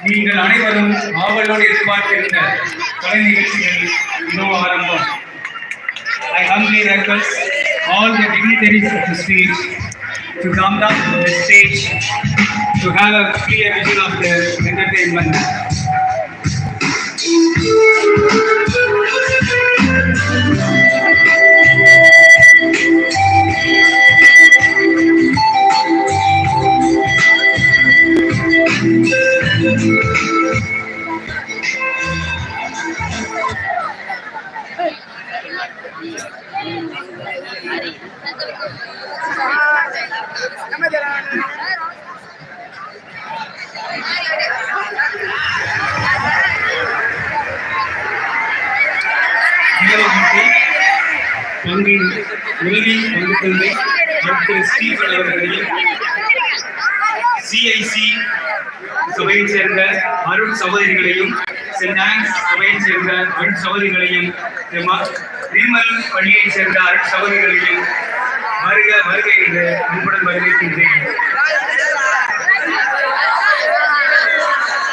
நீங்கள் அனைவரும் ஆவலோடு எதிர்பார்க்கின்ற கலை நிகழ்ச்சிகள் இதோ ஆரம்பம். I humbly request all the dignitaries of the stage to come down to the stage to have a clear vision of the entertainment. பங்கின் உதவி பங்குத்தந்தை டாக்டர் ஸ்டீபன் அவர்களையும் சிஐசி சபையைச் சேர்ந்த அருள் சகோதரிகளையும் சென்ட் ஆன்ஸ் சபையைச் சேர்ந்த அருள் சகோதரிகளையும் நிர்மல் பள்ளியைச் சேர்ந்த அருள் சகோதரிகளையும் வருக வருக என்று அன்புடன் வரவேற்கின்றேன்.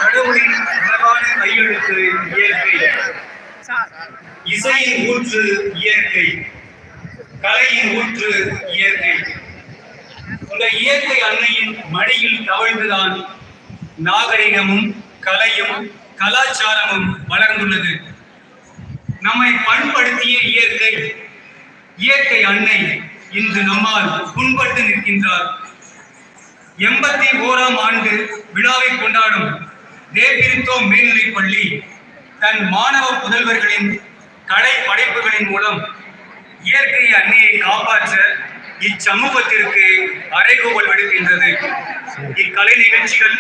கடவுளின் அழகான கையெழுத்து இயற்கை, இசையின் ஊற்று இயற்கை, கலையின் ஊற்று இயற்கை. இந்த இயற்கை அன்னையின் மடியில் தவழ்ந்துதான் நாகரிகமும் கலையும் கலாச்சாரமும் வளர்ந்துள்ளது. நம்மை பண்படுத்திய இயற்கை, இயற்கை அன்னை இன்று நம்மால் புண்பட்டு நிற்கின்றார். 81ஆம் ஆண்டு விழாவை கொண்டாடும் தேபிரித்தோ மேல்நிலைப் பள்ளி தன் மாணவ புதல்வர்களின் கலை படைப்புகளின் மூலம் இயற்கை அன்னையை காப்பாற்ற இச்சமூகத்திற்கு அறைகூவல் விடுக்கின்றது. இக்கலை நிகழ்ச்சிகள்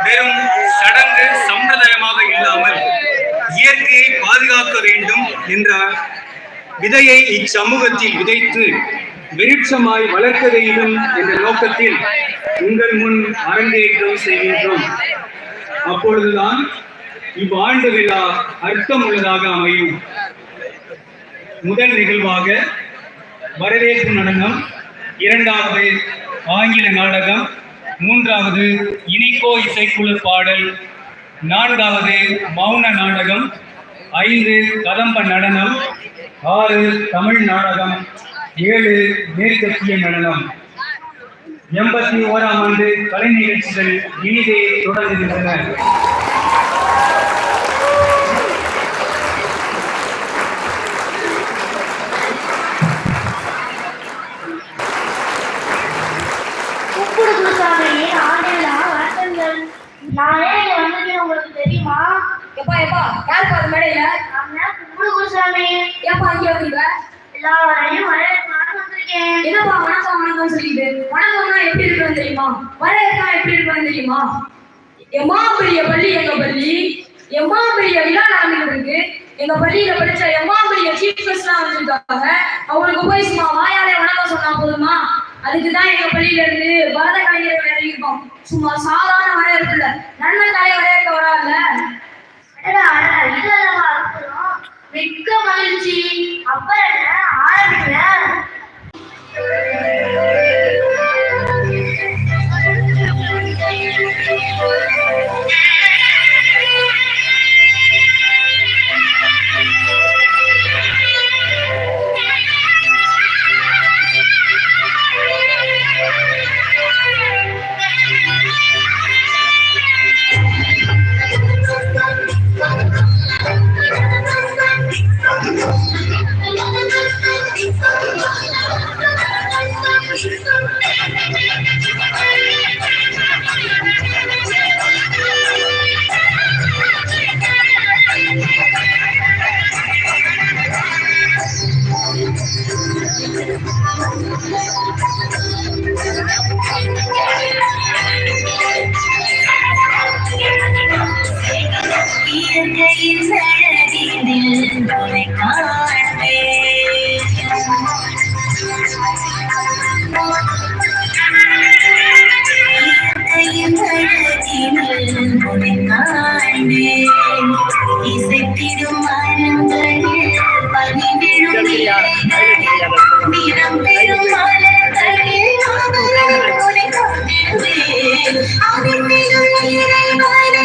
வெறும் சடங்கு சம்பிரதாயமாக இல்லாமல் இயற்கையை பாதுகாக்க வேண்டும் என்ற விதையை இச்சமூகத்தில் விதைத்து விருட்சமாய் வளர்க்க வேண்டும் என்ற நோக்கத்தில் உங்கள் முன் அரங்கேற்றம் செய்கின்றோம். அப்பொழுதுதான் இவ்வாண்டு விழா அர்த்தம் உள்ளதாக அமையும். முதல் நிகழ்வாக வரவேற்பு நடனம், 2வது ஆங்கில நாடகம், 3வது இனிக்கோ இசைக்குழு பாடல், 4வது மௌன நாடகம், 5 கதம்ப நடனம், 6 தமிழ் நாடகம், 7 மேற்கத்திய நடனம். 81ஆம் ஆண்டு கலை நிகழ்ச்சிகள் இனிதே தொடங்குகின்றன. உங்களுக்கு தெரியுமா? எப்பா எப்பா யார் பாரு மேடையில? குருசாமி. ஏப்பா இங்க வந்தீங்க? எல்லாரையும் வரவேற்கலாம்னு வந்திருக்கேன். என்னப்பா வணக்கம் வணக்கம் சொல்லிட்டு? வணக்கம்னா எப்படி இருக்குன்னு தெரியுமா? வரவேற்கா எப்படி இருக்குன்னு தெரியுமா? எம்மா பெரிய பள்ளி எங்க பள்ளி, எம்மா பெரிய விழா நடந்துட்டு இருக்கு. எங்க பள்ளியில படிச்ச எம்மா பெரிய சீஃப் கெஸ்ட் எல்லாம் வந்திருக்காங்க. அவங்களுக்கு போய் சும்மா வாயாலே வணக்கம் சொன்னா போதுமா? அதுக்குதான் எங்க பள்ளியில இருந்து பரத கலைஞரை வேற இருக்கோம். சும்மா சாதாரண வரவேற்பு இல்ல, நன்மை தலைய வரவேற்க வராதுல. மிக்க மகிழ்ச்சி. அப்புறம் என்ன ஆரம்பிக்கல?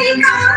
I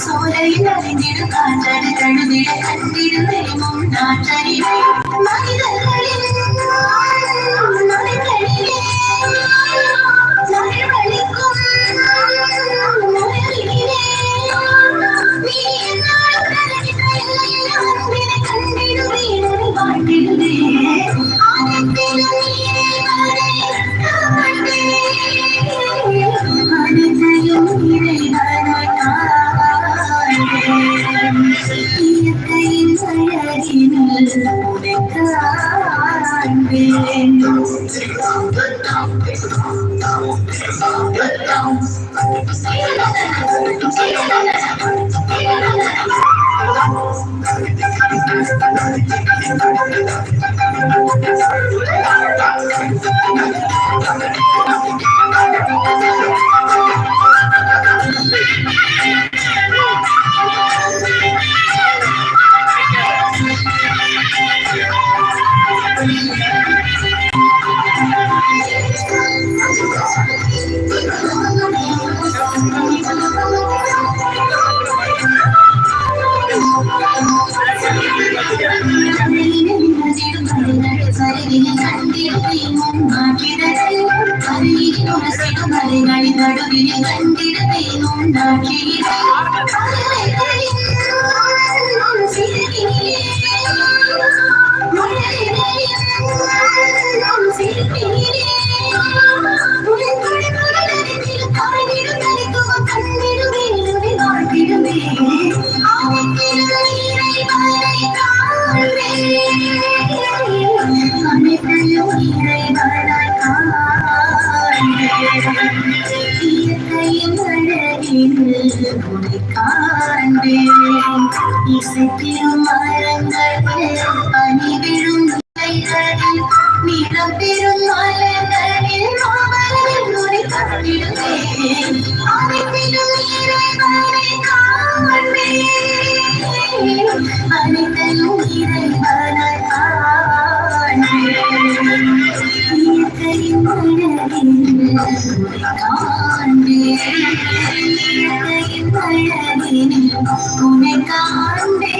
சோலையில் அறிந்திடும் காற்றடு கழுவிட கண்டிடும் தெரியும் நாற்றறிவை மனிதர்களின் மனிதர்களிலே நல்வழிக்கும் நல்வழியிலே நீ என்னாலும் அன்பினை கண்டிடும் வீணரை வாழ்ந்திடுவே அனைத்திலும் அனைத்தையும் இறைவனாய் இயற்கையின் அழகினில் உன்னை காண்பேன். இசைத்திரும் மரங்களில் பனி விழும் இலைகளில் நிறம் பெறும் மலர்களில் மாமலர் நொடி கண்டிடுவேன் அனைத்திலும் இறைவனை காண்பேன் அனைத்தையும் இறைவனை காண்பேன் இயற்கையின் அழகினில் காண்பேன் இயற்கையின் அழகினில் உன்னை காண்பேன்